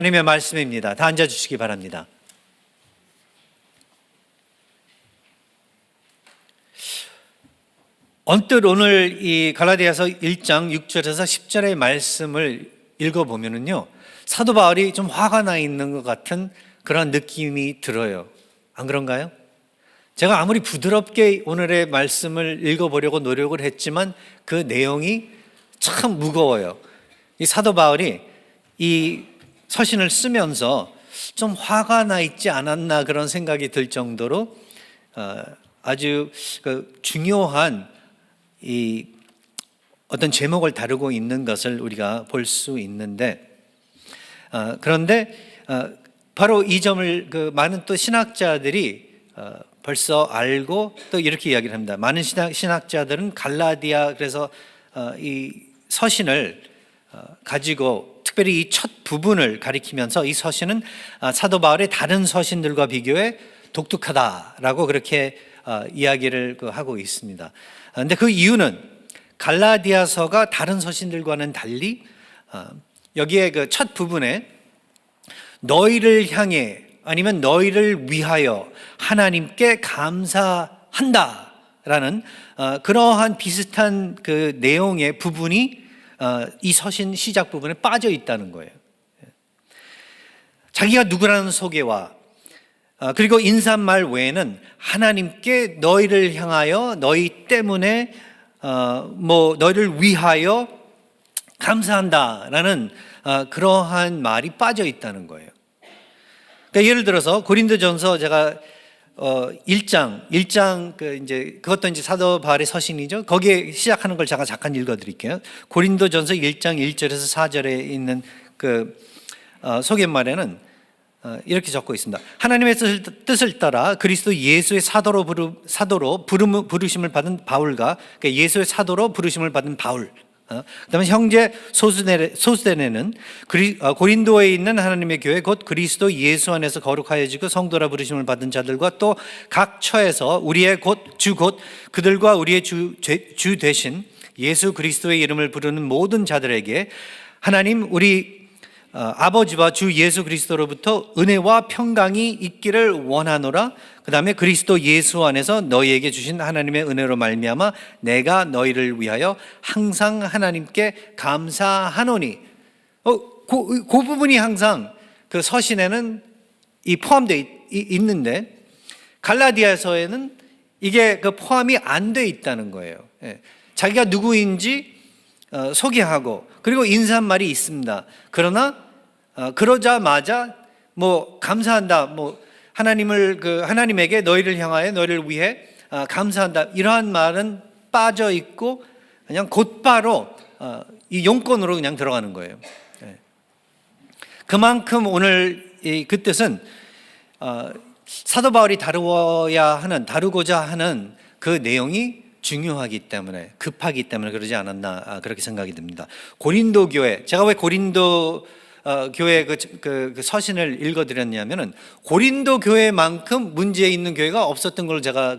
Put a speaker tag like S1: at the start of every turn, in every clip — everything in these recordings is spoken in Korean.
S1: 하나님의 말씀입니다. 다 앉아주시기 바랍니다. 언뜻 오늘 이 갈라디아서 1장 6절에서 10절의 말씀을 읽어보면요, 사도 바울이 좀 화가 나 있는 것 같은 그런 느낌이 들어요. 안 그런가요? 제가 아무리 부드럽게 오늘의 말씀을 읽어보려고 노력을 했지만 그 내용이 참 무거워요. 이 사도 바울이 이 서신을 쓰면서 좀 화가 나 있지 않았나 그런 생각이 들 정도로 아주 중요한 이 어떤 제목을 다루고 있는 것을 우리가 볼 수 있는데, 그런데 바로 이 점을 많은 또 신학자들이 벌써 알고 또 이렇게 이야기를 합니다. 많은 신학자들은 갈라디아, 그래서 이 서신을 가지고 특별히 이 첫 부분을 가리키면서 이 서신은 사도 바울의 다른 서신들과 비교해 독특하다라고 그렇게 이야기를 하고 있습니다. 그런데 그 이유는 갈라디아서가 다른 서신들과는 달리 여기에 그 첫 부분에 너희를 향해 아니면 너희를 위하여 하나님께 감사한다라는 그러한 비슷한 그 내용의 부분이 이 서신 시작 부분에 빠져 있다는 거예요. 자기가 누구라는 소개와 그리고 인사말 외에는 하나님께 너희를 향하여 너희 때문에 너희를 위하여 감사한다라는 그러한 말이 빠져 있다는 거예요. 그러니까 예를 들어서 고린도전서 제가 1장 그것도 이제 사도 바울의 서신이죠. 거기에 시작하는 걸 제가 잠깐 읽어드릴게요. 고린도전서 1장 1절에서 4절에 있는 그 소개말에는 이렇게 적고 있습니다. 하나님의 뜻을 따라 그리스도 예수의 사도로 부르심을 받은 바울과, 그러니까 예수의 사도로 부르심을 받은 바울, 그다음에 형제 소스데네는 고린도에 있는 하나님의 교회 곧 그리스도 예수 안에서 거룩하여지고 성도라 부르심을 받은 자들과 또 각 처에서 우리의 주 곧 그들과 우리의 주 되신 예수 그리스도의 이름을 부르는 모든 자들에게 하나님 우리 아버지와 주 예수 그리스도로부터 은혜와 평강이 있기를 원하노라. 그 다음에 그리스도 예수 안에서 너희에게 주신 하나님의 은혜로 말미암아 내가 너희를 위하여 항상 하나님께 감사하노니. 그 부분이 항상 그 서신에는 포함되어 있는데 갈라디아서에는 이게 그 포함이 안 돼 있다는 거예요. 자기가 누구인지 소개하고 그리고 인사말이 있습니다. 그러나 그러자마자 감사한다, 하나님에게 너희를 향하여 너희를 위해 감사한다, 이러한 말은 빠져 있고 그냥 곧바로 이 용건으로 그냥 들어가는 거예요. 그만큼 오늘 그 뜻은 사도 바울이 다루고자 하는 그 내용이 중요하기 때문에, 급하기 때문에 그러지 않았나 그렇게 생각이 듭니다. 고린도 교회, 제가 왜 고린도 교회 그 서신을 읽어드렸냐면은 고린도 교회만큼 문제 있는 교회가 없었던 걸 제가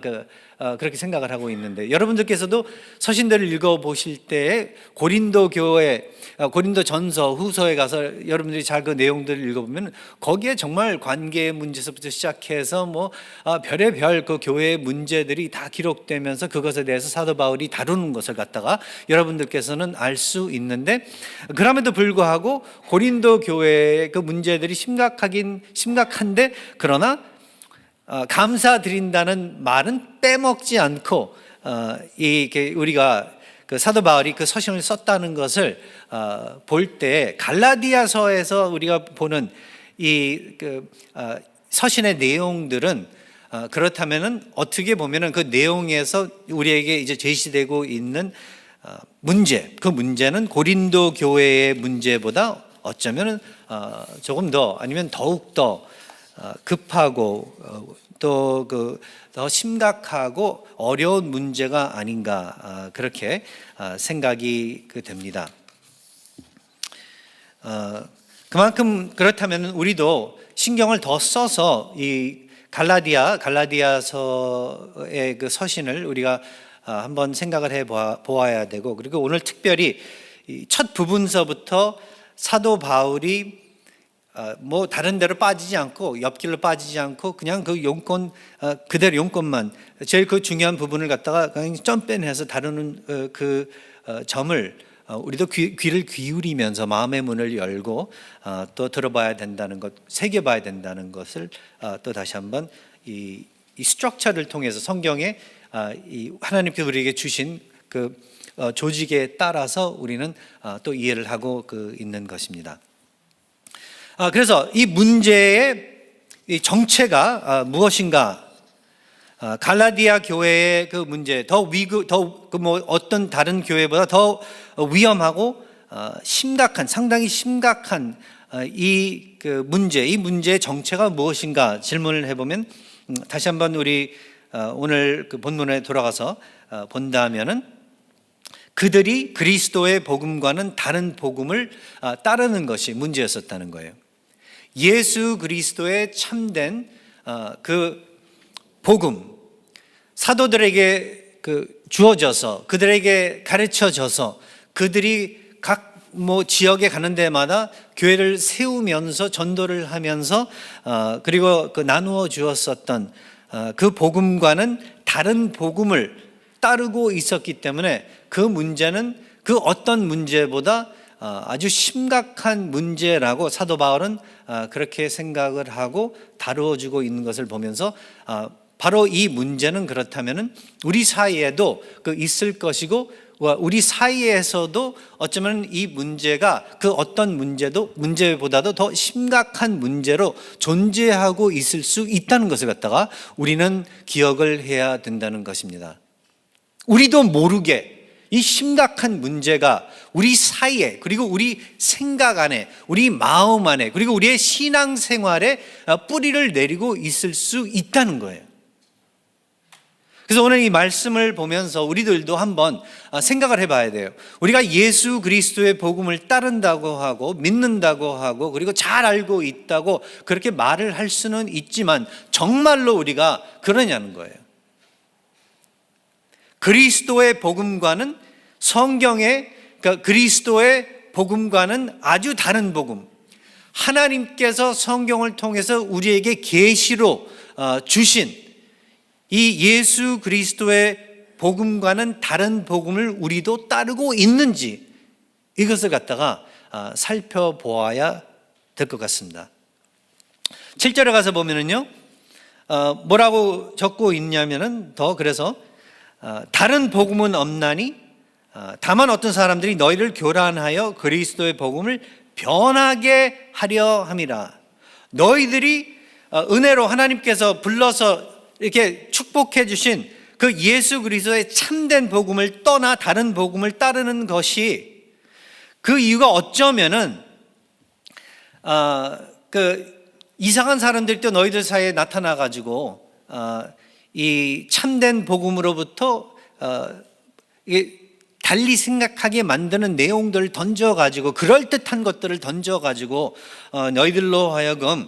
S1: 그렇게 생각을 하고 있는데, 여러분들께서도 서신들을 읽어보실 때 고린도 교회, 고린도 전서, 후서에 가서 여러분들이 잘 그 내용들을 읽어보면 거기에 정말 관계의 문제서부터 시작해서 별의별 그 교회의 문제들이 다 기록되면서 그것에 대해서 사도 바울이 다루는 것을 갖다가 여러분들께서는 알 수 있는데, 그럼에도 불구하고 고린도 교회의 그 문제들이 심각한데, 그러나 감사드린다는 말은 빼먹지 않고 우리가 그 사도 바울이 그 서신을 썼다는 것을 볼 때 갈라디아서에서 우리가 보는 서신의 내용들은 그렇다면은 어떻게 보면은 그 내용에서 우리에게 이제 제시되고 있는 그 문제는 고린도 교회의 문제보다 어쩌면은 조금 더 아니면 더욱 더 급하고 또 더 심각하고 어려운 문제가 아닌가 그렇게 생각이 됩니다. 그만큼 그렇다면 우리도 신경을 더 써서 이 갈라디아서의 그 서신을 우리가 한번 생각을 해 보아야 되고, 그리고 오늘 특별히 첫 부분서부터 사도 바울이 뭐 다른 데로 빠지지 않고 옆길로 빠지지 않고 그냥 그 용건 그대로 용건만 제일 그 중요한 부분을 갖다가 그냥 점빼내서 다루는 점을 우리도 귀를 기울이면서 마음의 문을 열고 또 들어봐야 된다는 것, 새겨봐야 된다는 것을 또 다시 한번 이 스트럭처를 통해서 성경에 이 하나님께서 우리에게 주신 그 조직에 따라서 우리는 또 이해를 하고 있는 것입니다. 그래서 이 문제의 이 정체가 무엇인가? 갈라디아 교회의 그 문제 뭐 어떤 다른 교회보다 더 위험하고 심각한, 상당히 심각한 이 문제의 정체가 무엇인가 질문을 해보면 다시 한번 우리 오늘 그 본문에 돌아가서 본다면은 그들이 그리스도의 복음과는 다른 복음을 따르는 것이 문제였었다는 거예요. 예수 그리스도의 참된 그 복음, 사도들에게 주어져서 그들에게 가르쳐져서 그들이 각 지역에 가는 데마다 교회를 세우면서 전도를 하면서 그리고 나누어 주었었던 그 복음과는 다른 복음을 따르고 있었기 때문에 그 문제는 그 어떤 문제보다 아주 심각한 문제라고 사도 바울은 그렇게 생각을 하고 다루어주고 있는 것을 보면서 바로 이 문제는 그렇다면은 우리 사이에도 있을 것이고 우리 사이에서도 어쩌면 이 문제가 그 어떤 문제보다도 더 심각한 문제로 존재하고 있을 수 있다는 것을 갖다가 우리는 기억을 해야 된다는 것입니다. 우리도 모르게 이 심각한 문제가 우리 사이에 그리고 우리 생각 안에 우리 마음 안에 그리고 우리의 신앙생활에 뿌리를 내리고 있을 수 있다는 거예요. 그래서 오늘 이 말씀을 보면서 우리들도 한번 생각을 해봐야 돼요. 우리가 예수 그리스도의 복음을 따른다고 하고 믿는다고 하고 그리고 잘 알고 있다고 그렇게 말을 할 수는 있지만 정말로 우리가 그러냐는 거예요. 그리스도의 복음과는 성경의 그리스도의 복음과는 아주 다른 복음, 하나님께서 성경을 통해서 우리에게 계시로 주신 이 예수 그리스도의 복음과는 다른 복음을 우리도 따르고 있는지 이것을 갖다가 살펴보아야 될 것 같습니다. 7절에 가서 보면은요, 뭐라고 적고 있냐면은 그래서 다른 복음은 없나니 다만 어떤 사람들이 너희를 교란하여 그리스도의 복음을 변하게 하려 함이라. 너희들이 은혜로 하나님께서 불러서 이렇게 축복해 주신 그 예수 그리스도의 참된 복음을 떠나 다른 복음을 따르는 것이 그 이유가 어쩌면은 이상한 사람들이 또 너희들 사이에 나타나 가지고 이 참된 복음으로부터 달리 생각하게 만드는 내용들을 던져가지고 그럴듯한 것들을 던져가지고 너희들로 하여금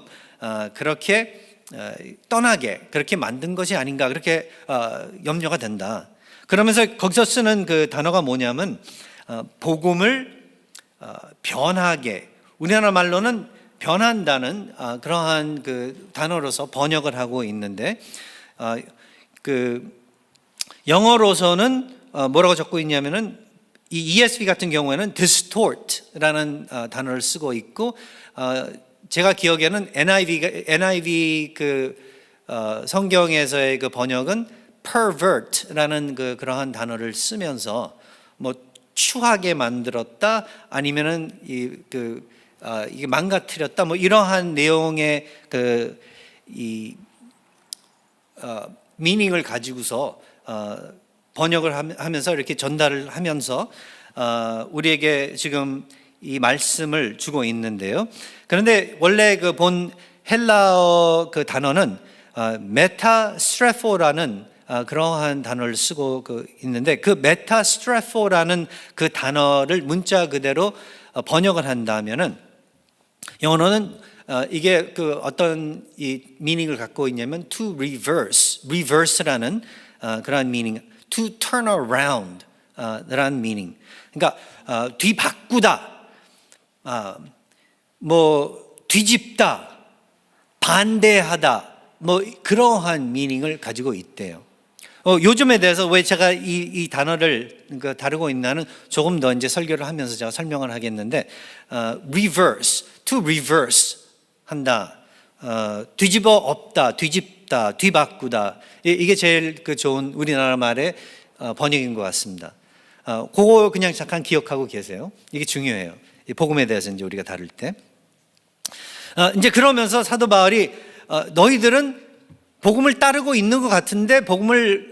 S1: 그렇게 떠나게 그렇게 만든 것이 아닌가 그렇게 염려가 된다. 그러면서 거기서 쓰는 그 단어가 뭐냐면 복음을 변하게, 우리나라 말로는 변한다는 그러한 그 단어로서 번역을 하고 있는데 영어로서는 뭐라고 적고 있냐면은 이 ESV 같은 경우에는 distort라는 단어를 쓰고 있고 제가 기억에는 NIV 성경에서의 그 번역은 pervert라는 그러한 단어를 쓰면서 뭐 추하게 만들었다 아니면은 이게 망가뜨렸다 뭐 이러한 내용의 미닝을 가지고서 번역을 하면서 이렇게 전달을 하면서 우리에게 지금 이 말씀을 주고 있는데요. 그런데 원래 그 본 헬라어 그 단어는 메타스트레포라는 그러한 단어를 쓰고 있는데 그 메타스트레포라는 그 단어를 문자 그대로 번역을 한다면은 영어로는 이게 어떤 이 미닝을 갖고 있냐면 to reverse라는 그러한 미닝, to turn around 라는 미닝. 그러니까 뒤바꾸다. 뭐 뒤집다, 반대하다, 뭐 그러한 미닝을 가지고 있대요. 요즘에 대해서 왜 제가 이 단어를 다루고 있나는 조금 더 이제 설교를 하면서 제가 설명을 하겠는데, reverse, to reverse 한다, 뒤집어 엎다, 뒤집다, 뒤바꾸다, 이게 제일 좋은 우리나라 말의 번역인 것 같습니다. 그거 그냥 잠깐 기억하고 계세요. 이게 중요해요. 이 복음에 대해서 이제 우리가 다룰 때. 이제 그러면서 사도 바울이 너희들은 복음을 따르고 있는 것 같은데 복음을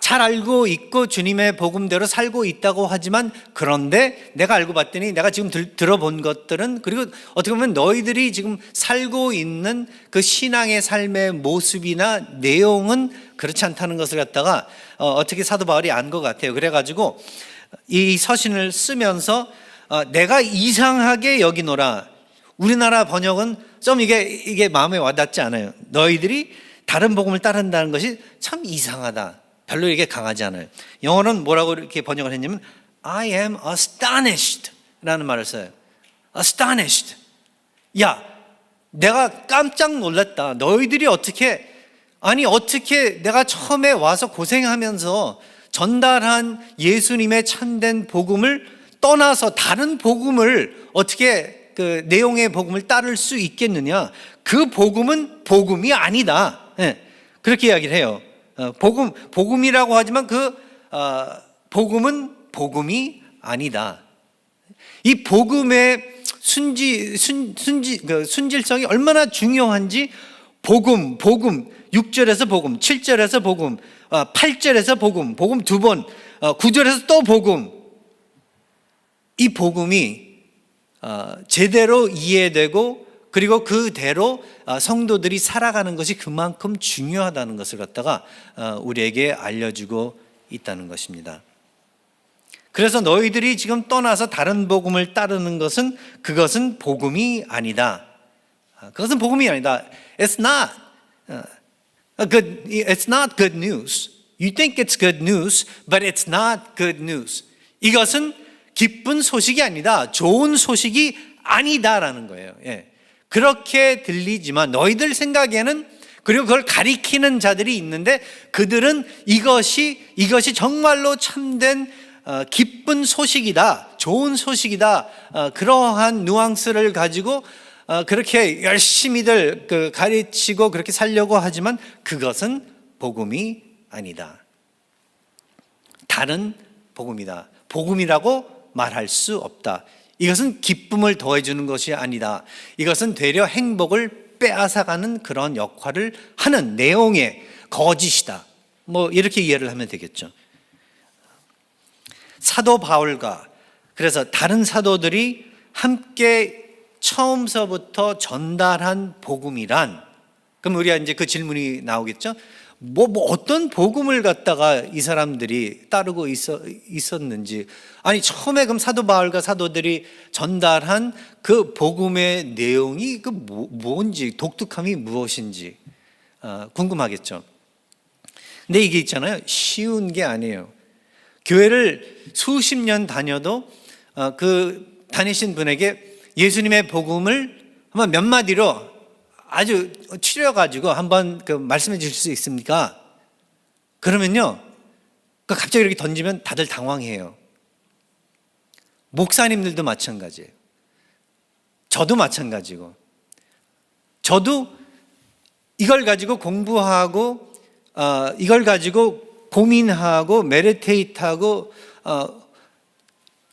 S1: 잘 알고 있고 주님의 복음대로 살고 있다고 하지만, 그런데 내가 알고 봤더니 내가 지금 들어본 것들은, 그리고 어떻게 보면 너희들이 지금 살고 있는 그 신앙의 삶의 모습이나 내용은 그렇지 않다는 것을 갖다가 어떻게 사도 바울이 안 것 같아요. 그래가지고 이 서신을 쓰면서 내가 이상하게 여기노라. 우리나라 번역은 좀 이게 마음에 와닿지 않아요. 너희들이 다른 복음을 따른다는 것이 참 이상하다. 별로 이게 강하지 않아요. 영어는 뭐라고 이렇게 번역을 했냐면 I am astonished 라는 말을 써요. astonished. 야, 내가 깜짝 놀랐다. 너희들이 어떻게 내가 처음에 와서 고생하면서 전달한 예수님의 참된 복음을 떠나서 다른 복음을 어떻게 그 내용의 복음을 따를 수 있겠느냐? 그 복음은 복음이 아니다. 그렇게 이야기를 해요. 복음이라고 하지만 복음은 복음이 아니다. 이 복음의 순질성이 얼마나 중요한지, 복음 6절에서 복음, 7절에서 복음, 8절에서 복음 2번, 9절에서 또 복음. 이 복음이 제대로 이해되고 그리고 그대로 성도들이 살아가는 것이 그만큼 중요하다는 것을 갖다가 우리에게 알려주고 있다는 것입니다. 그래서 너희들이 지금 떠나서 다른 복음을 따르는 것은 그것은 복음이 아니다. 그것은 복음이 아니다. It's not good news. You think it's good news, but it's not good news. 이것은 기쁜 소식이 아니다. 좋은 소식이 아니다라는 거예요. 그렇게 들리지만 너희들 생각에는, 그리고 그걸 가리키는 자들이 있는데, 그들은 이것이 정말로 참된 기쁜 소식이다, 좋은 소식이다, 그러한 뉘앙스를 가지고 그렇게 열심히들 가르치고 그렇게 살려고 하지만 그것은 복음이 아니다. 다른 복음이다. 복음이라고 말할 수 없다. 이것은 기쁨을 더해주는 것이 아니다. 이것은 되려 행복을 빼앗아가는 그런 역할을 하는 내용의 거짓이다. 뭐 이렇게 이해를 하면 되겠죠. 사도 바울과 그래서 다른 사도들이 함께 처음서부터 전달한 복음이란, 그럼 우리가 이제 그 질문이 나오겠죠. 뭐 어떤 복음을 갖다가 이 사람들이 따르고 있었는지. 아니, 처음에 그럼 사도 바울과 사도들이 전달한 그 복음의 내용이 뭔지, 독특함이 무엇인지 궁금하겠죠. 근데 이게 있잖아요, 쉬운 게 아니에요. 교회를 수십 년 다녀도 그 다니신 분에게 예수님의 복음을 한번 몇 마디로 아주 추려가지고 한번 말씀해 주실 수 있습니까? 그러면요, 갑자기 이렇게 던지면 다들 당황해요. 목사님들도 마찬가지예요. 저도 마찬가지고. 저도 이걸 가지고 공부하고 이걸 가지고 고민하고 메디테이트하고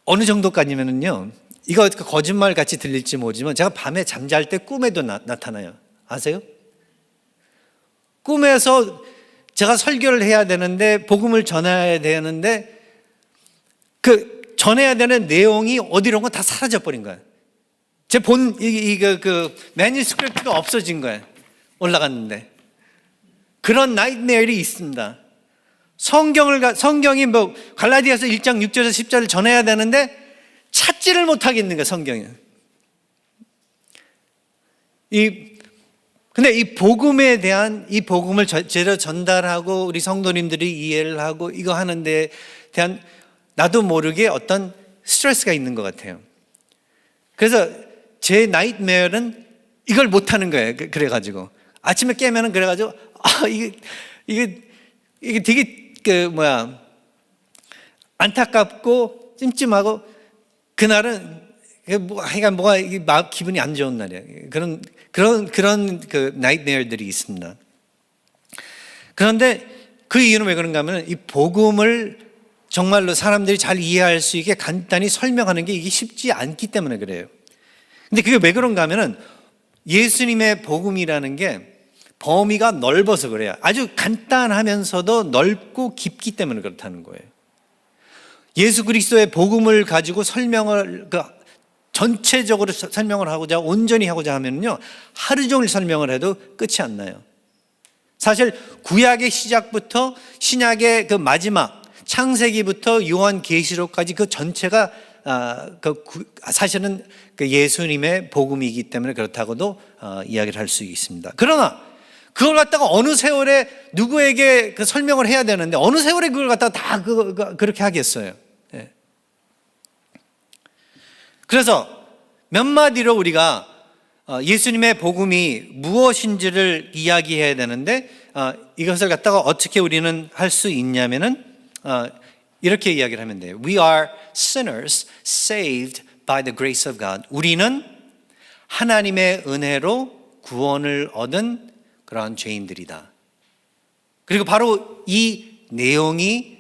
S1: 어느 정도까지면은요, 이거 거짓말 같이 들릴지 모르지만 제가 밤에 잠잘 때 꿈에도 나타나요. 아세요? 꿈에서 제가 설교를 해야 되는데, 복음을 전해야 되는데, 전해야 되는 내용이 어디론가 다 사라져 버린 거예요. 제 매니스크립트가 없어진 거예요. 올라갔는데. 그런 나이트메어이 있습니다. 성경이 갈라디아서 1장 6절에서 10절을 전해야 되는데 찾지를 못하겠는 거예요, 성경이. 근데 이 복음에 대한, 이 복음을 제대로 전달하고 우리 성도님들이 이해를 하고 이거 하는 데 대한 나도 모르게 어떤 스트레스가 있는 것 같아요. 그래서 제 나이트메어는 이걸 못하는 거예요. 그래가지고 아침에 깨면은 그래가지고 이게 되게 안타깝고 찜찜하고 그날은 하여간 뭐가 기분이 안 좋은 날이에요. 그런 나이트메어들이 있습니다. 그런데 그 이유는 왜 그런가 하면 이 복음을 정말로 사람들이 잘 이해할 수 있게 간단히 설명하는 게 이게 쉽지 않기 때문에 그래요. 근데 그게 왜 그런가 하면은 예수님의 복음이라는 게 범위가 넓어서 그래요. 아주 간단하면서도 넓고 깊기 때문에 그렇다는 거예요. 예수 그리스도의 복음을 가지고 전체적으로 설명을 하고자 온전히 하고자 하면요 하루 종일 설명을 해도 끝이 안 나요. 사실 구약의 시작부터 신약의 그 마지막 창세기부터 요한계시록까지 그 전체가 사실은 예수님의 복음이기 때문에 그렇다고도 이야기를 할 수 있습니다. 그러나 그걸 갖다가 어느 세월에 누구에게 설명을 해야 되는데 어느 세월에 그걸 갖다가 다 그렇게 하겠어요. 네. 그래서 몇 마디로 우리가 예수님의 복음이 무엇인지를 이야기해야 되는데 이것을 갖다가 어떻게 우리는 할 수 있냐면은 이렇게 이야기를 하면 돼요. We are sinners saved by the grace of God. 우리는 하나님의 은혜로 구원을 얻은 그러한 죄인들이다. 그리고 바로 이 내용이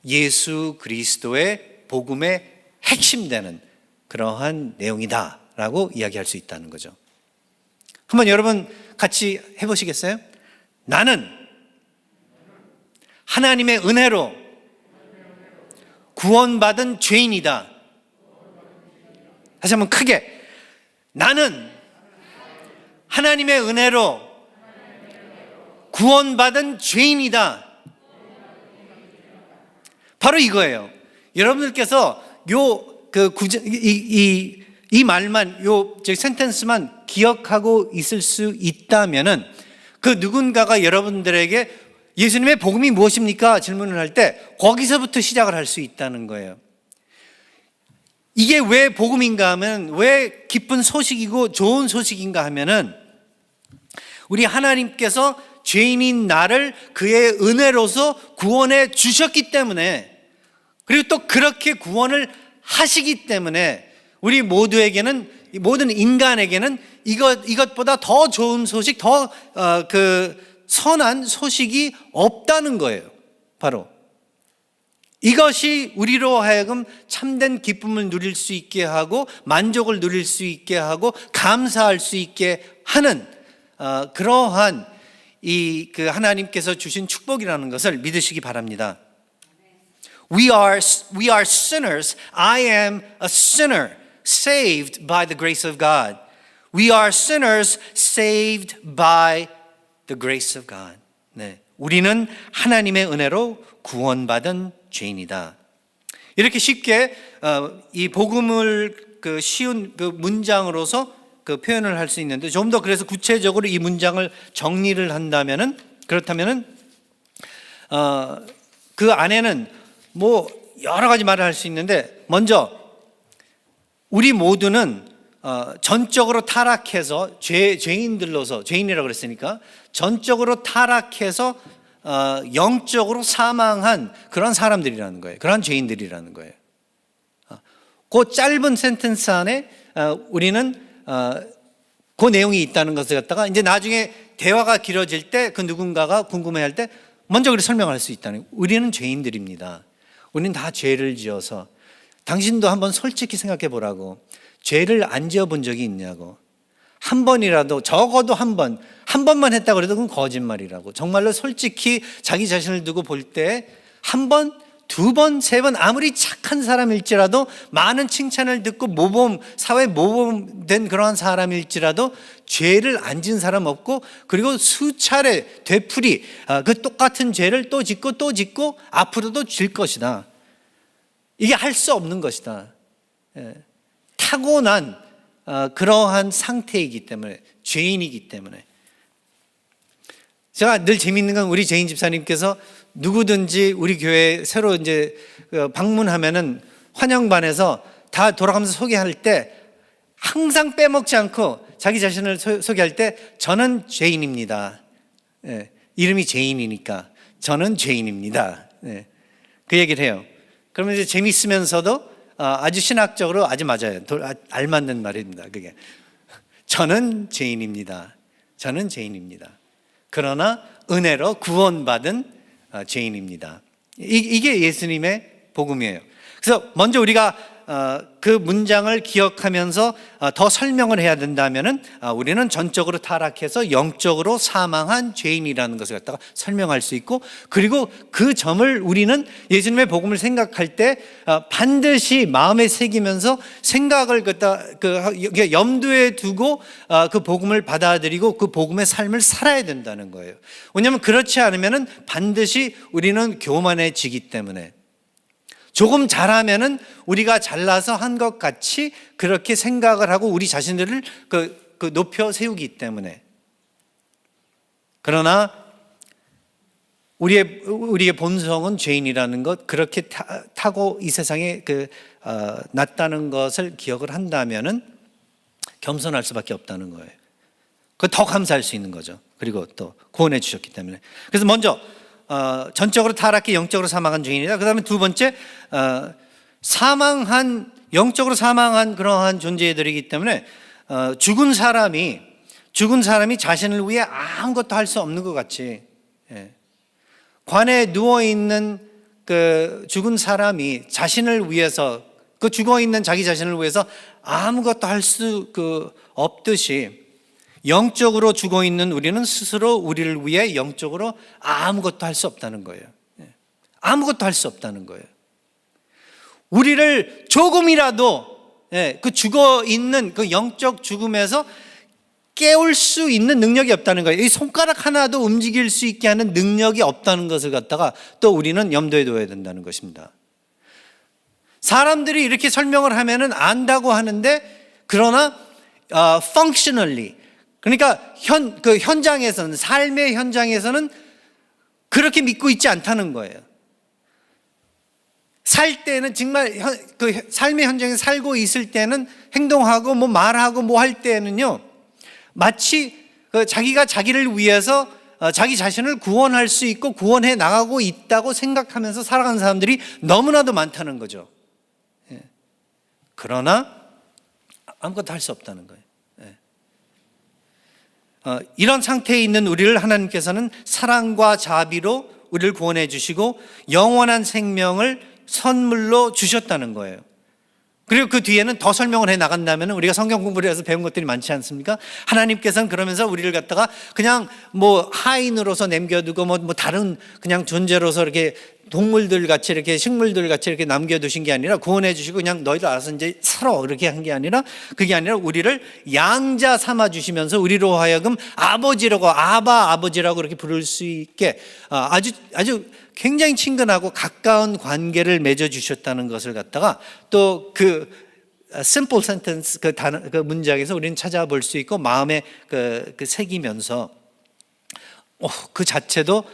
S1: 예수 그리스도의 복음의 핵심되는 그러한 내용이다라고 이야기할 수 있다는 거죠. 한번 여러분 같이 해보시겠어요? 나는 하나님의 은혜로 구원받은 죄인이다. 다시 한번 크게. 나는 하나님의 은혜로 구원받은 죄인이다. 바로 이거예요. 여러분들께서 이 말만, 센텐스만 기억하고 있을 수 있다면은 그 누군가가 여러분들에게 예수님의 복음이 무엇입니까? 질문을 할 때 거기서부터 시작을 할 수 있다는 거예요. 이게 왜 복음인가 하면, 왜 기쁜 소식이고 좋은 소식인가 하면은 우리 하나님께서 죄인인 나를 그의 은혜로서 구원해 주셨기 때문에, 그리고 또 그렇게 구원을 하시기 때문에 우리 모두에게는, 모든 인간에게는 이것보다 더 좋은 소식, 더 선한 소식이 없다는 거예요. 바로 이것이 우리로 하여금 참된 기쁨을 누릴 수 있게 하고 만족을 누릴 수 있게 하고 감사할 수 있게 하는 그러한 하나님께서 주신 축복이라는 것을 믿으시기 바랍니다. We are sinners. I am a sinner saved by the grace of God. We are sinners saved by the grace of God. 네, 우리는 하나님의 은혜로 구원받은 죄인이다. 이렇게 쉽게 이 복음을 쉬운 문장으로서 표현을 할 수 있는데, 좀 더 그래서 구체적으로 이 문장을 정리를 한다면은, 그렇다면은 그 안에는 뭐 여러 가지 말을 할 수 있는데, 먼저 우리 모두는 전적으로 타락해서 죄인들로서, 죄인이라고 그랬으니까 전적으로 타락해서 영적으로 사망한 그런 사람들이라는 거예요. 그런 죄인들이라는 거예요. 그 짧은 센텐스 안에 우리는 그 내용이 있다는 것을 갖다가 이제 나중에 대화가 길어질 때 그 누군가가 궁금해할 때 먼저 그렇게 설명할 수 있다는 거예요. 우리는 죄인들입니다. 우리는 다 죄를 지어서, 당신도 한번 솔직히 생각해 보라고. 죄를 안 지어본 적이 있냐고. 한 번이라도, 적어도 한 번만 했다고 해도 그건 거짓말이라고. 정말로 솔직히 자기 자신을 두고 볼 때 한 번, 두 번, 세 번, 아무리 착한 사람일지라도, 많은 칭찬을 듣고 사회 모범된 그러한 사람일지라도 죄를 안 지은 사람 없고, 그리고 수차례 되풀이 그 똑같은 죄를 또 짓고 앞으로도 질 것이다. 이게 할 수 없는 것이다. 타고난 그러한 상태이기 때문에, 죄인이기 때문에. 제가 늘 재밌는 건, 우리 재인 집사님께서 누구든지 우리 교회에 새로 이제 방문하면은 환영반에서 다 돌아가면서 소개할 때 항상 빼먹지 않고 자기 자신을 소개할 때 저는 죄인입니다. 예, 이름이 죄인이니까 저는 죄인입니다. 예, 그 얘기를 해요. 그러면 이제 재밌으면서도 아주 신학적으로 아주 맞아요. 알맞는 말입니다. 그게 저는 죄인입니다. 저는 죄인입니다. 그러나 은혜로 구원받은 죄인입니다. 이게 예수님의 복음이에요. 그래서 먼저 우리가 그 문장을 기억하면서 더 설명을 해야 된다면은 우리는 전적으로 타락해서 영적으로 사망한 죄인이라는 것을 갖다가 설명할 수 있고, 그리고 그 점을 우리는 예수님의 복음을 생각할 때 반드시 마음에 새기면서 생각을 염두에 두고 그 복음을 받아들이고 그 복음의 삶을 살아야 된다는 거예요. 왜냐하면 그렇지 않으면은 반드시 우리는 교만해지기 때문에, 조금 잘하면은 우리가 잘나서 한 것 같이 그렇게 생각을 하고 우리 자신들을 높여 세우기 때문에. 그러나 우리의 본성은 죄인이라는 것, 그렇게 타고 이 세상에 났다는 것을 기억을 한다면은 겸손할 수밖에 없다는 거예요. 더 감사할 수 있는 거죠. 그리고 또 구원해 주셨기 때문에. 그래서 먼저 전적으로 타락해 영적으로 사망한 죄인이다. 그 다음에 두 번째, 영적으로 사망한 그러한 존재들이기 때문에 죽은 사람이 자신을 위해 아무것도 할 수 없는 것 같이, 관에 누워있는 그 죽은 사람이 자신을 위해서, 그 죽어있는 자기 자신을 위해서 아무것도 할 수 없듯이, 영적으로 죽어있는 우리는 스스로 우리를 위해 영적으로 아무것도 할 수 없다는 거예요. 아무것도 할 수 없다는 거예요. 우리를 조금이라도 그 죽어있는 그 영적 죽음에서 깨울 수 있는 능력이 없다는 거예요. 이 손가락 하나도 움직일 수 있게 하는 능력이 없다는 것을 갖다가 또 우리는 염두에 둬야 된다는 것입니다. 사람들이 이렇게 설명을 하면은 안다고 하는데, 그러나 functionally, 그러니까 현장에서는, 삶의 현장에서는 그렇게 믿고 있지 않다는 거예요. 살 때는 정말 그 삶의 현장에 살고 있을 때는 행동하고 뭐 말하고 뭐 할 때는요, 마치 자기가 자기를 위해서 자기 자신을 구원할 수 있고 구원해 나가고 있다고 생각하면서 살아가는 사람들이 너무나도 많다는 거죠. 그러나 아무것도 할 수 없다는 거예요. 이런 상태에 있는 우리를 하나님께서는 사랑과 자비로 우리를 구원해 주시고 영원한 생명을 선물로 주셨다는 거예요. 그리고 그 뒤에는 더 설명을 해 나간다면 우리가 성경 공부를 해서 배운 것들이 많지 않습니까? 하나님께서는 그러면서 우리를 갖다가 그냥 뭐 하인으로서 남겨두고 뭐 다른 그냥 존재로서 이렇게 동물들 같이, 이렇게 식물들 같이 이렇게 남겨두신 게 아니라 구원해 주시고 그냥 너희들 알아서 이제 살아 그렇게 한 게 아니라, 그게 아니라 우리를 양자 삼아 주시면서 우리로 하여금 아버지라고, 아버지라고 그렇게 부를 수 있게 아주 굉장히 친근하고 가까운 관계를 맺어 주셨다는 것을 갖다가 또 그 simple sentence 그 문장에서 우리는 찾아볼 수 있고 마음에 새기면서 그 자체도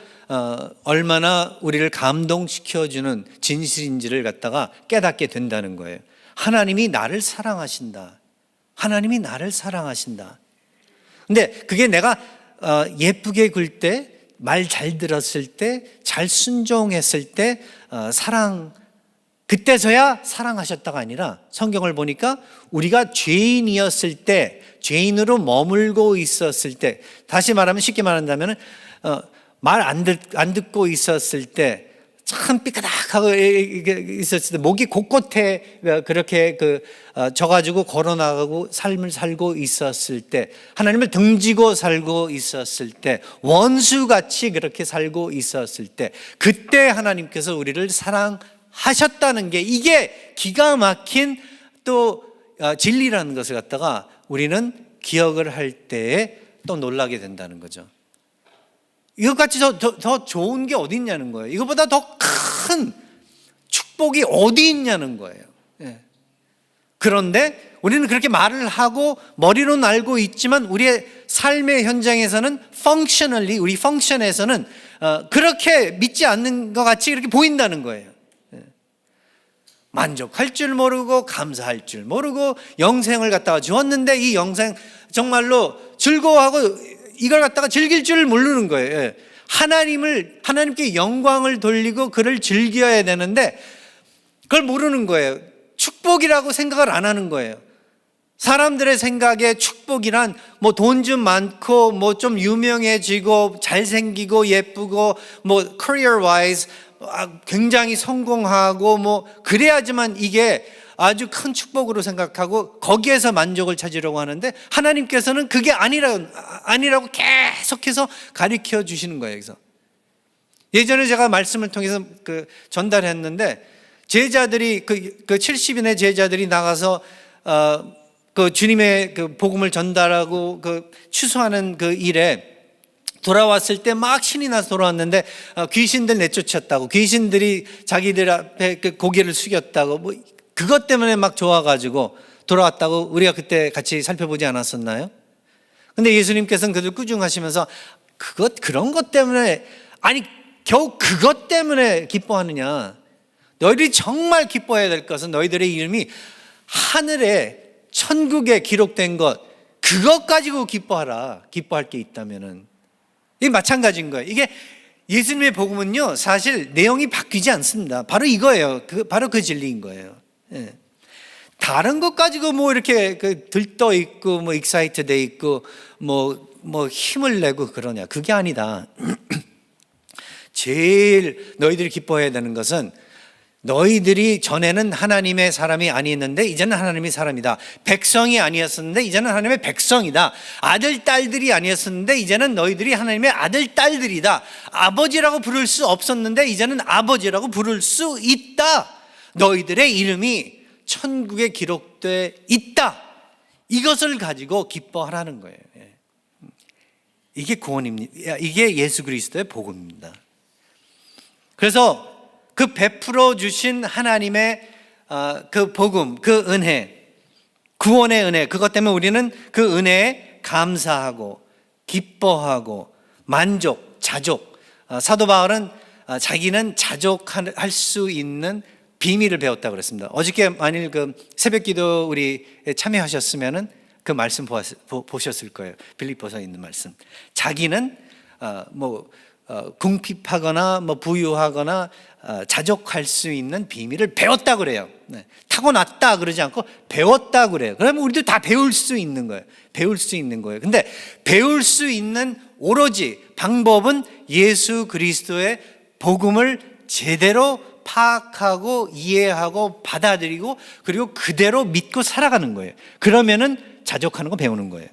S1: 얼마나 우리를 감동시켜주는 진실인지를 갖다가 깨닫게 된다는 거예요. 하나님이 나를 사랑하신다. 하나님이 나를 사랑하신다. 근데 그게 내가 예쁘게 굴 때, 말 잘 들었을 때, 잘 순종했을 때 그때서야 사랑하셨다가 아니라, 성경을 보니까 우리가 죄인이었을 때, 죄인으로 머물고 있었을 때, 다시 말하면, 쉽게 말한다면 말 안 듣고 있었을 때, 참 삐까닥하고 있었을 때, 목이 곳곳에 그렇게 져가지고 걸어나가고 삶을 살고 있었을 때, 하나님을 등지고 살고 있었을 때, 원수같이 그렇게 살고 있었을 때, 그때 하나님께서 우리를 사랑하셨다는 게, 이게 기가 막힌 또 진리라는 것을 갖다가 우리는 기억을 할 때에 또 놀라게 된다는 거죠. 이것같이 더 좋은 게 어디 있냐는 거예요. 이것보다 더 큰 축복이 어디 있냐는 거예요. 그런데 우리는 그렇게 말을 하고 머리로는 알고 있지만 우리의 삶의 현장에서는 functionally, 우리 펑션에서는 그렇게 믿지 않는 것 같이 이렇게 보인다는 거예요. 만족할 줄 모르고 감사할 줄 모르고 영생을 갖다가 주었는데 이 영생 정말로 즐거워하고 이걸 갖다가 즐길 줄 모르는 거예요. 하나님께 영광을 돌리고 그를 즐겨야 되는데 그걸 모르는 거예요. 축복이라고 생각을 안 하는 거예요. 사람들의 생각에 축복이란 뭐 돈 좀 많고 뭐 좀 유명해지고 잘생기고 예쁘고 뭐 career wise 굉장히 성공하고 뭐 그래야지만 이게 아주 큰 축복으로 생각하고 거기에서 만족을 찾으려고 하는데 하나님께서는 그게 아니라고 계속해서 가르쳐 주시는 거예요. 그래서 예전에 제가 말씀을 통해서 전달했는데 제자들이 그 70인의 제자들이 나가서 그 주님의 그 복음을 전달하고 그 추수하는 그 일에 돌아왔을 때 막 신이 나서 돌아왔는데 귀신들 내쫓았다고, 귀신들이 자기들 앞에 그 고개를 숙였다고, 뭐 그것 때문에 막 좋아가지고 돌아왔다고 우리가 그때 같이 살펴보지 않았었나요? 근데 예수님께서는 그들 꾸중하시면서 그런 것 때문에, 아니 겨우 그것 때문에 기뻐하느냐? 너희들이 정말 기뻐해야 될 것은 너희들의 이름이 하늘에 천국에 기록된 것, 그것 가지고 기뻐하라. 기뻐할 게 있다면은. 이게 마찬가지인 거예요. 이게 예수님의 복음은요, 사실 내용이 바뀌지 않습니다. 바로 이거예요. 바로 그 진리인 거예요. 예. 다른 것 가지고 뭐 이렇게 들떠 있고 뭐 익사이트 돼 있고 뭐 힘을 내고 그러냐? 그게 아니다. 제일 너희들이 기뻐해야 되는 것은 너희들이 전에는 하나님의 사람이 아니었는데 이제는 하나님의 사람이다. 백성이 아니었었는데 이제는 하나님의 백성이다. 아들, 딸들이 아니었었는데 이제는 너희들이 하나님의 아들, 딸들이다. 아버지라고 부를 수 없었는데 이제는 아버지라고 부를 수 있다. 너희들의 이름이 천국에 기록되어 있다. 이것을 가지고 기뻐하라는 거예요. 이게 구원입니다. 이게 예수 그리스도의 복음입니다. 그래서 그 베풀어 주신 하나님의 그 복음, 그 은혜, 구원의 은혜, 그것 때문에 우리는 그 은혜에 감사하고 기뻐하고 만족, 자족. 사도 바울은 자기는 자족할 수 있는 비밀을 배웠다고 그랬습니다. 어저께 만일 그 새벽기도 우리 참여하셨으면은 그 말씀 보셨을 거예요. 빌립보서에 있는 말씀. 자기는 궁핍하거나 부유하거나 자족할 수 있는 비밀을 배웠다 그래요. 타고났다 그러지 않고 배웠다 그래요. 그러면 우리도 다 배울 수 있는 거예요. 배울 수 있는 거예요. 근데 배울 수 있는 오로지 방법은 예수 그리스도의 복음을 제대로 파악하고 이해하고 받아들이고 그리고 그대로 믿고 살아가는 거예요. 그러면은 자족하는 거 배우는 거예요.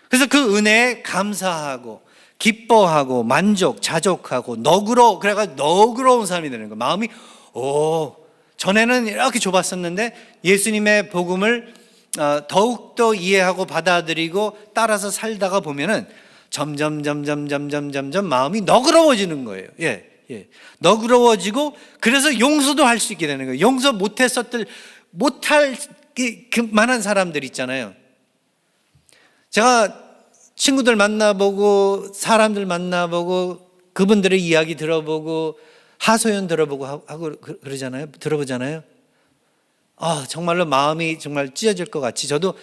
S1: 그래서 그 은혜에 감사하고 기뻐하고 만족, 자족하고 그래가지고 너그러운 사람이 되는 거예요. 마음이 전에는 이렇게 좁았었는데 예수님의 복음을 더욱더 이해하고 받아들이고 따라서 살다가 보면은 점점 마음이 너그러워지는 거예요. 예. 너그러워지고 그래서 용서도 할 수 있게 되는 거예요. 용서 못할 만한 사람들 있잖아요. 제가 친구들 만나보고 사람들 만나보고 그분들의 이야기 들어보고 하소연 들어보고 하고 그러잖아요. 들어보잖아요. 정말로 마음이 정말 찢어질 것 같이 저도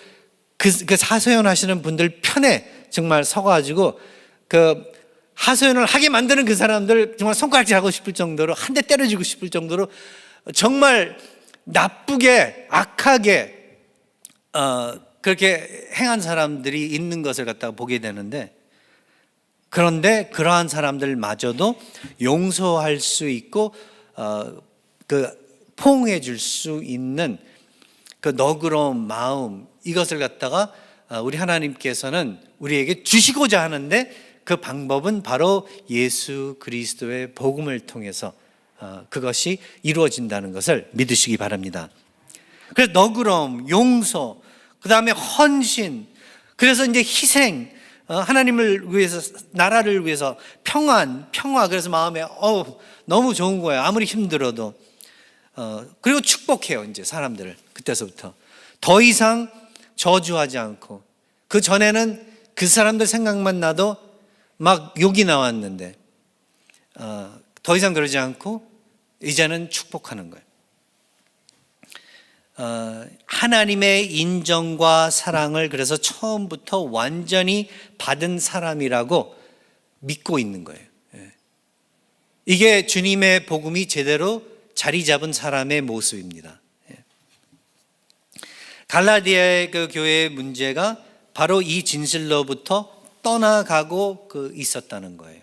S1: 그 하소연 하시는 분들 편에 정말 서가지고 그 하소연을 하게 만드는 그 사람들 정말 손가락질 하고 싶을 정도로 한 대 때려주고 싶을 정도로 정말 나쁘게 악하게 그렇게 행한 사람들이 있는 것을 갖다가 보게 되는데, 그런데 그러한 사람들마저도 용서할 수 있고 포용해 줄 수 있는 그 너그러운 마음, 이것을 갖다가 우리 하나님께서는 우리에게 주시고자 하는데 그 방법은 바로 예수 그리스도의 복음을 통해서 그것이 이루어진다는 것을 믿으시기 바랍니다. 그래서 너그러움, 용서, 그 다음에 헌신, 그래서 이제 희생, 하나님을 위해서, 나라를 위해서 평화, 그래서 마음에 너무 좋은 거예요. 아무리 힘들어도. 그리고 축복해요. 이제 사람들을 그때서부터 더 이상 저주하지 않고, 그 전에는 그 사람들 생각만 나도 막 욕이 나왔는데 더 이상 그러지 않고 이제는 축복하는 거예요. 하나님의 인정과 사랑을 그래서 처음부터 완전히 받은 사람이라고 믿고 있는 거예요. 이게 주님의 복음이 제대로 자리 잡은 사람의 모습입니다. 갈라디아의 그 교회의 문제가 바로 이 진실로부터 떠나가고 있었다는 거예요.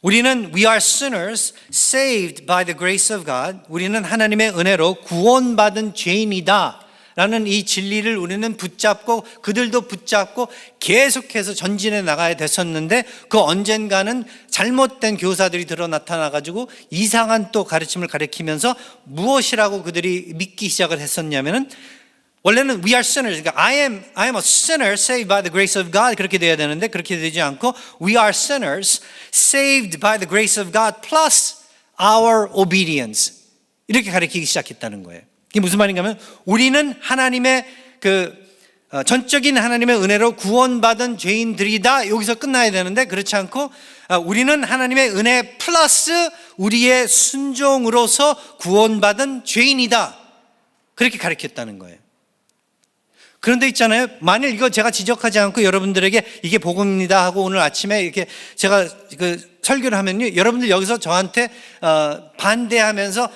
S1: 우리는 we are sinners saved by the grace of God. 우리는 하나님의 은혜로 구원받은 죄인이다 라는 이 진리를 우리는 붙잡고 그들도 붙잡고 계속해서 전진해 나가야 됐었는데 그 언젠가는 잘못된 교사들이 나타나가지고 이상한 또 가르침을 가르치면서 무엇이라고 그들이 믿기 시작을 했었냐면은 원래는 we are sinners, 그러니까 I am a sinner saved by the grace of God 그렇게 돼야 되는데 그렇게 되지 않고 we are sinners saved by the grace of God plus our obedience 이렇게 가르치기 시작했다는 거예요. 이게 무슨 말인가 하면 우리는 하나님의 전적인 하나님의 은혜로 구원받은 죄인들이다 여기서 끝나야 되는데 그렇지 않고 우리는 하나님의 은혜 플러스 우리의 순종으로서 구원받은 죄인이다 그렇게 가르쳤다는 거예요. 그런데 있잖아요. 만일 이거 제가 지적하지 않고 여러분들에게 이게 복음입니다 하고 오늘 아침에 이렇게 제가 설교를 하면요. 여러분들 여기서 저한테 반대하면서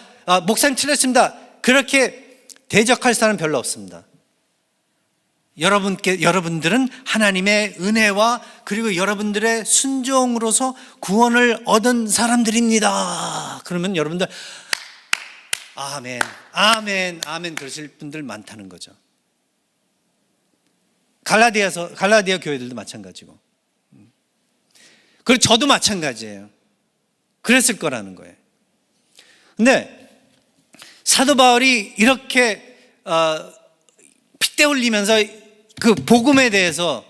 S1: 목사님 틀렸습니다. 그렇게 대적할 사람 별로 없습니다. 여러분들은 하나님의 은혜와 그리고 여러분들의 순종으로서 구원을 얻은 사람들입니다. 그러면 여러분들 아멘, 아멘, 아멘 그러실 분들 많다는 거죠. 갈라디아 교회들도 마찬가지고. 그리고 저도 마찬가지예요. 그랬을 거라는 거예요. 근데 사도 바울이 이렇게 핏대 흘리면서 그 복음에 대해서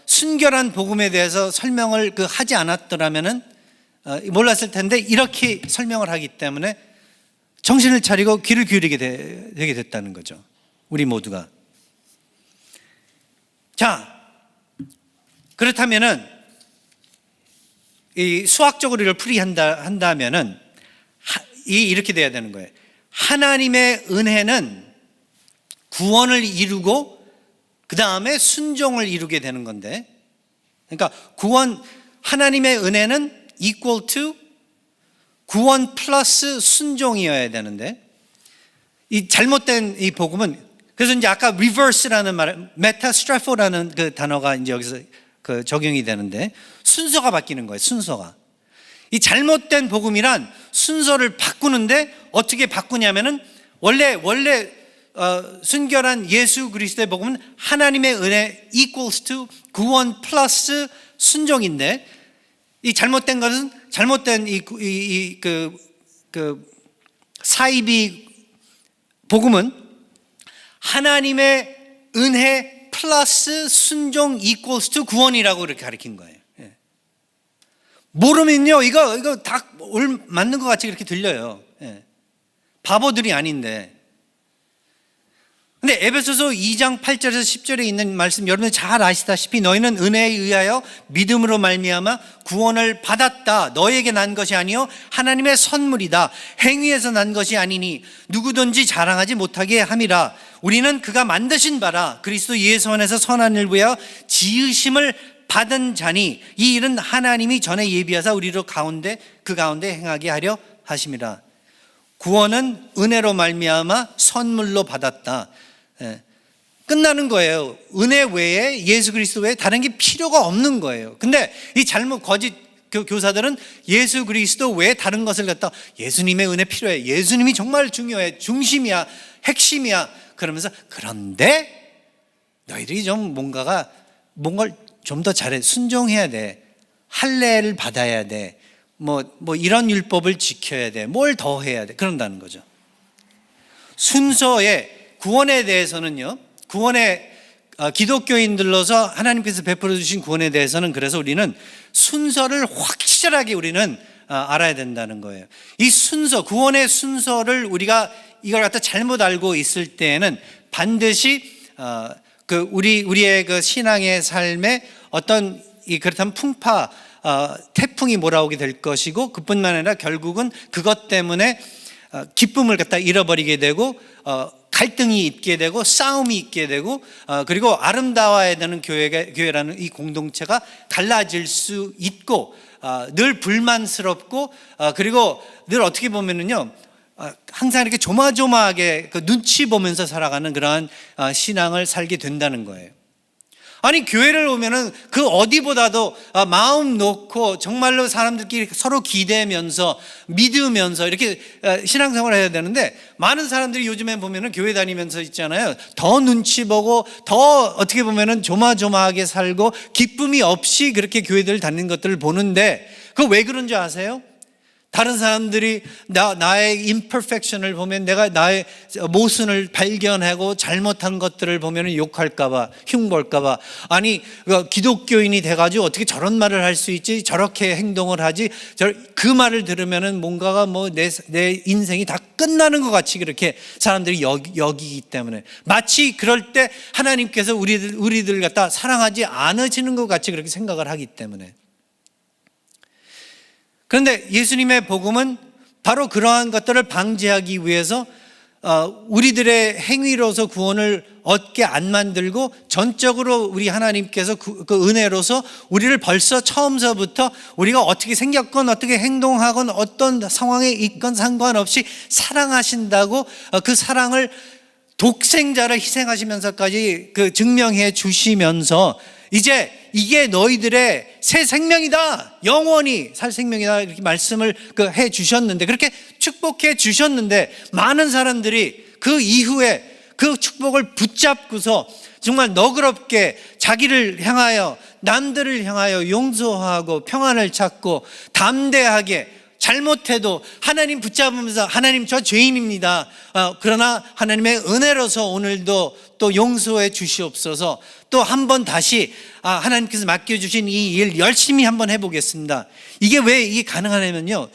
S1: 순결한 복음에 대해서 설명을 하지 않았더라면은 몰랐을 텐데 이렇게 설명을 하기 때문에 정신을 차리고 귀를 기울이게 되게 됐다는 거죠. 우리 모두가. 자, 그렇다면은 이 수학적으로 이걸 풀이한다면은 이렇게 돼야 되는 거예요. 하나님의 은혜는 구원을 이루고 그 다음에 순종을 이루게 되는 건데, 그러니까 하나님의 은혜는 equal to 구원 플러스 순종이어야 되는데 이 잘못된 이 복음은 그래서 이제 아까 reverse라는 말, 메타스트라포라는 그 단어가 이제 여기서 적용이 되는데 순서가 바뀌는 거예요. 순서가. 이 잘못된 복음이란 순서를 바꾸는데 어떻게 바꾸냐면은 원래 순결한 예수 그리스도의 복음은 하나님의 은혜 equals to 구원 플러스 순종인데 이 잘못된 것은 잘못된 사이비 복음은 하나님의 은혜 플러스 순종 equals to 구원이라고 이렇게 가르친 거예요. 예. 모르면요, 이거 다 맞는 것 같이 그렇게 들려요. 예. 바보들이 아닌데. 근데 에베소서 2장 8절에서 10절에 있는 말씀 여러분들 잘 아시다시피 너희는 은혜에 의하여 믿음으로 말미암아 구원을 받았다. 너에게 난 것이 아니요 하나님의 선물이다. 행위에서 난 것이 아니니 누구든지 자랑하지 못하게 함이라. 우리는 그가 만드신 바라 그리스도 예수 안에서 선한 일 위하여 지으심을 받은 자니 이 일은 하나님이 전에 예비하사 우리로 그 가운데 행하게 하려 하심이라. 구원은 은혜로 말미암아 선물로 받았다. 끝나는 거예요. 은혜 외에 예수 그리스도 외에 다른 게 필요가 없는 거예요. 근데 이 거짓 교사들은 예수 그리스도 외에 다른 것을 갖다 예수님의 은혜 필요해. 예수님이 정말 중요해. 중심이야. 핵심이야. 그러면서 그런데 너희들이 좀 뭔가를 좀 더 잘해. 순종해야 돼. 할례를 받아야 돼. 뭐 이런 율법을 지켜야 돼. 뭘 더 해야 돼. 그런다는 거죠. 순서에 구원에 대해서는요. 기독교인들로서 하나님께서 베풀어 주신 구원에 대해서는 그래서 우리는 순서를 확실하게 우리는 알아야 된다는 거예요. 이 순서, 구원의 순서를 우리가 이걸 갖다 잘못 알고 있을 때에는 반드시 우리의 그 신앙의 삶에 어떤 그렇다면 태풍이 몰아오게 될 것이고 그뿐만 아니라 결국은 그것 때문에 기쁨을 갖다 잃어버리게 되고 갈등이 있게 되고 싸움이 있게 되고 그리고 아름다워야 되는 교회라는 이 공동체가 갈라질 수 있고 늘 불만스럽고 그리고 늘 어떻게 보면은요 항상 이렇게 조마조마하게 그 눈치 보면서 살아가는 그러한 신앙을 살게 된다는 거예요. 아니 교회를 오면은 그 어디보다도 마음 놓고 정말로 사람들끼리 서로 기대면서 믿으면서 이렇게 신앙생활을 해야 되는데 많은 사람들이 요즘에 보면은 교회 다니면서 있잖아요. 더 눈치 보고 더 어떻게 보면은 조마조마하게 살고 기쁨이 없이 그렇게 교회들 다니는 것들을 보는데 그거 왜 그런 줄 아세요? 다른 사람들이 나의 imperfection을 보면 내가 나의 모순을 발견하고 잘못한 것들을 보면 욕할까봐 흉볼까봐 아니 기독교인이 돼가지고 어떻게 저런 말을 할 수 있지 저렇게 행동을 하지 그 말을 들으면 뭔가가 뭐 내 인생이 다 끝나는 것 같이 그렇게 사람들이 여기기 때문에 마치 그럴 때 하나님께서 우리들 갖다 사랑하지 않으시는 것 같이 그렇게 생각을 하기 때문에 그런데 예수님의 복음은 바로 그러한 것들을 방지하기 위해서 우리들의 행위로서 구원을 얻게 안 만들고 전적으로 우리 하나님께서 그 은혜로서 우리를 벌써 처음서부터 우리가 어떻게 생겼건 어떻게 행동하건 어떤 상황에 있건 상관없이 사랑하신다고 그 사랑을 독생자를 희생하시면서까지 그 증명해 주시면서 이제 이게 너희들의 새 생명이다, 영원히 살 생명이다 이렇게 말씀을 해 주셨는데 그렇게 축복해 주셨는데 많은 사람들이 그 이후에 그 축복을 붙잡고서 정말 너그럽게 자기를 향하여 남들을 향하여 용서하고 평안을 찾고 담대하게 잘못해도 하나님 붙잡으면서 하나님 저 죄인입니다. 그러나 하나님의 은혜로서 오늘도 또 용서해 주시옵소서. 또 한 번 다시 하나님께서 맡겨주신 이 일 열심히 한번 해보겠습니다. 이게 왜 이게 가능하냐면요.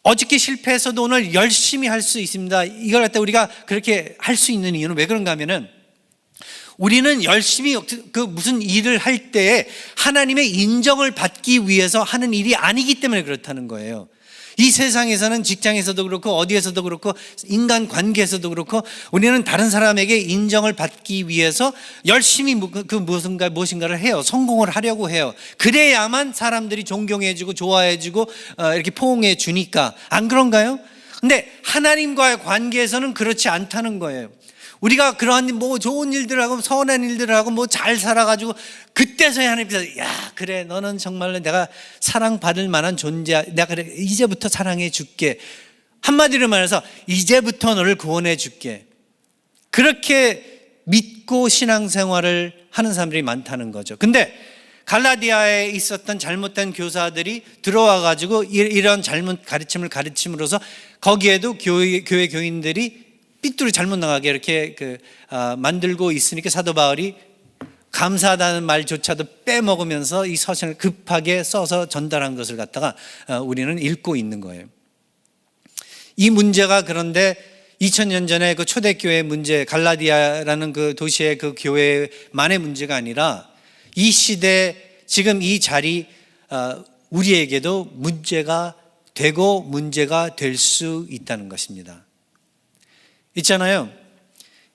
S1: 어저께 실패해서도 오늘 열심히 할 수 있습니다. 이걸 갖다 우리가 그렇게 할 수 있는 이유는 왜 그런가 하면은 우리는 열심히 그 무슨 일을 할 때에 하나님의 인정을 받기 위해서 하는 일이 아니기 때문에 그렇다는 거예요. 이 세상에서는 직장에서도 그렇고 어디에서도 그렇고 인간 관계에서도 그렇고 우리는 다른 사람에게 인정을 받기 위해서 열심히 그 무엇인가를 해요. 성공을 하려고 해요. 그래야만 사람들이 존경해주고 좋아해주고 이렇게 포옹해 주니까. 안 그런가요? 근데 하나님과의 관계에서는 그렇지 않다는 거예요. 우리가 그러한 뭐 좋은 일들을 하고 선한 일들을 하고 뭐 잘 살아가지고 그때서야 하나님께서 야 그래 너는 정말로 내가 사랑받을 만한 존재야. 내가 그래 이제부터 사랑해 줄게. 한마디로 말해서 이제부터 너를 구원해 줄게. 그렇게 믿고 신앙생활을 하는 사람들이 많다는 거죠. 근데 갈라디아에 있었던 잘못된 교사들이 들어와 가지고 이런 잘못 가르침을 가르침으로써 거기에도 교회 교인들이 삐뚤이 잘못 나가게 이렇게 만들고 있으니까 사도 바울이 감사하다는 말조차도 빼먹으면서 이 서신을 급하게 써서 전달한 것을 갖다가 우리는 읽고 있는 거예요. 이 문제가 그런데 2000년 전에 그 초대교회 문제, 갈라디아라는 그 도시의 그 교회만의 문제가 아니라 이 시대 지금 이 자리 우리에게도 문제가 되고 문제가 될 수 있다는 것입니다. 있잖아요.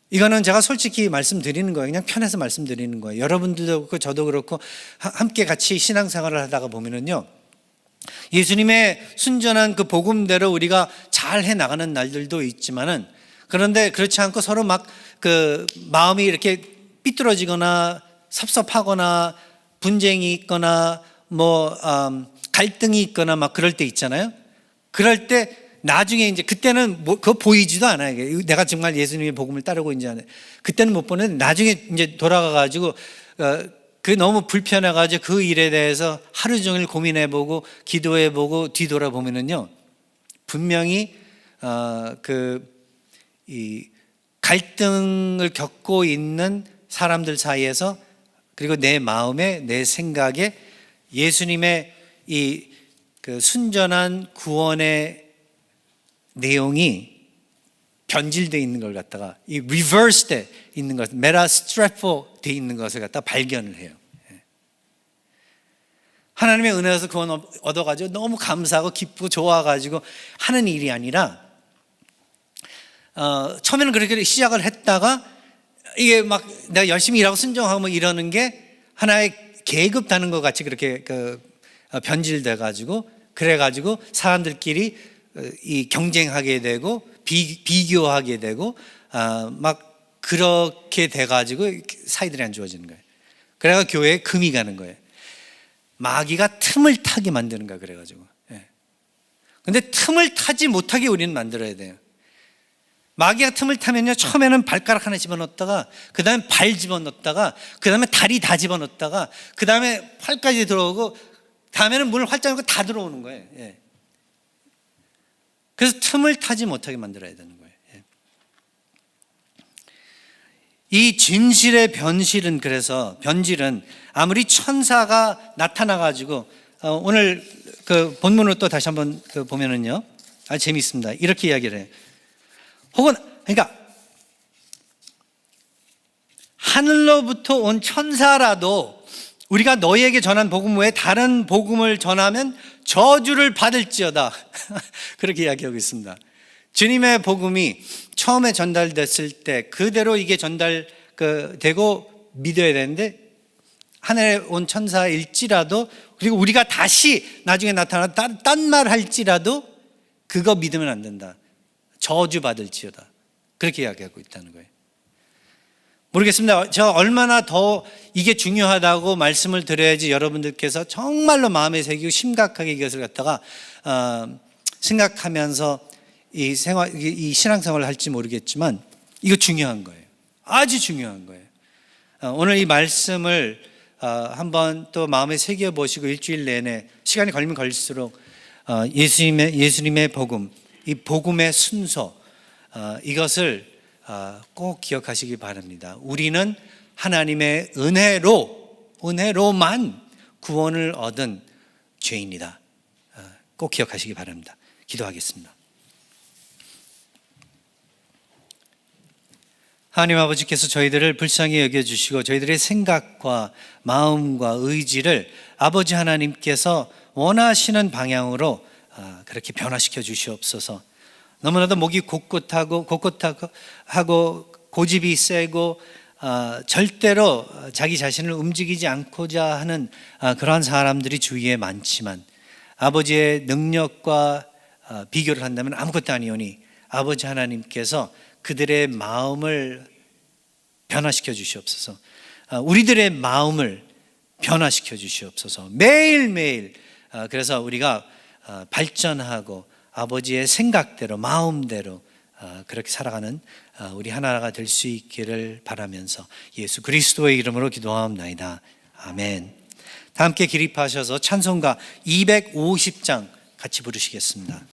S1: 이거는 제가 솔직히 말씀드리는 거예요. 그냥 편해서 말씀드리는 거예요. 여러분들도 그렇고 저도 그렇고 함께 같이 신앙생활을 하다가 보면은요. 예수님의 순전한 그 복음대로 우리가 잘 해나가는 날들도 있지만은 그런데 그렇지 않고 서로 막 그 마음이 이렇게 삐뚤어지거나 섭섭하거나 분쟁이 있거나 뭐 갈등이 있거나 막 그럴 때 있잖아요. 그럴 때 나중에 이제 그때는 그거 보이지도 않아요. 내가 정말 예수님의 복음을 따르고 있는지 안 해. 그때는 못 보는데 나중에 이제 돌아가 가지고 그 너무 불편해 가지고 그 일에 대해서 하루 종일 고민해 보고 기도해 보고 뒤돌아보면은요. 분명히 이 갈등을 겪고 있는 사람들 사이에서 그리고 내 마음에 내 생각에 예수님의 이 그 순전한 구원의 내용이 변질되어 있는 걸 갖다가 이 리버스 돼 있는 것, 메라스트레포 돼 있는 것을 갖다 발견을 해요. 하나님의 은혜에서 구원 얻어가지고 너무 감사하고 기쁘고 좋아가지고 하는 일이 아니라 처음에는 그렇게 시작을 했다가 이게 막 내가 열심히 일하고 순종하고 뭐 이러는 게 하나의 계급 다는 것 같이 그렇게 변질돼 가지고 그래 가지고 사람들끼리 이 경쟁하게 되고 비교하게 되고 막 그렇게 돼 가지고 사이들이 안 좋아지는 거예요. 그래가 교회에 금이 가는 거예요. 마귀가 틈을 타게 만드는 거야. 그래 가지고. 근데 틈을 타지 못하게 우리는 만들어야 돼요. 마귀가 틈을 타면요, 처음에는 발가락 하나 집어넣었다가 그 다음에 발 집어넣었다가 그 다음에 다리 다 집어넣었다가 그 다음에 팔까지 들어오고 다음에는 문을 활짝 열고 다 들어오는 거예요. 그래서 틈을 타지 못하게 만들어야 되는 거예요. 이 진실의 변질은 아무리 천사가 나타나 가지고 오늘 그 본문으로 또 다시 한번 보면은요, 재미있습니다. 이렇게 이야기를 해요. 혹은 그러니까 하늘로부터 온 천사라도 우리가 너희에게 전한 복음 외에 다른 복음을 전하면 저주를 받을지어다. 그렇게 이야기하고 있습니다. 주님의 복음이 처음에 전달됐을 때 그대로 이게 전달되고 믿어야 되는데 하늘에 온 천사일지라도 그리고 우리가 다시 나중에 나타나 딴 말 할지라도 그거 믿으면 안 된다. 저주 받을지어다. 그렇게 이야기하고 있다는 거예요. 모르겠습니다. 제가 얼마나 더 이게 중요하다고 말씀을 드려야지 여러분들께서 정말로 마음에 새기고 심각하게 이것을 갖다가 생각하면서 이 신앙생활을 할지 모르겠지만 이거 중요한 거예요. 아주 중요한 거예요. 오늘 이 말씀을 한번 또 마음에 새겨 보시고 일주일 내내 시간이 걸리면 걸릴수록 예수님의 복음, 이 복음의 순서, 이것을 꼭 기억하시기 바랍니다. 우리는 하나님의 은혜로만 구원을 얻은 죄인이다. 꼭 기억하시기 바랍니다. 기도하겠습니다. 하나님 아버지께서 저희들을 불쌍히 여겨주시고 저희들의 생각과 마음과 의지를 아버지 하나님께서 원하시는 방향으로 그렇게 변화시켜 주시옵소서. 너무나도 목이 곳곳하고 고집이 세고 절대로 자기 자신을 움직이지 않고자 하는 그러한 사람들이 주위에 많지만 아버지의 능력과 비교를 한다면 아무것도 아니오니 아버지 하나님께서 그들의 마음을 변화시켜 주시옵소서. 우리들의 마음을 변화시켜 주시옵소서. 매일매일 그래서 우리가 발전하고 아버지의 생각대로 마음대로 그렇게 살아가는 우리 하나가 될 수 있기를 바라면서 예수 그리스도의 이름으로 기도하옵나이다. 아멘. 다 함께 기립하셔서 찬송가 250장 같이 부르시겠습니다.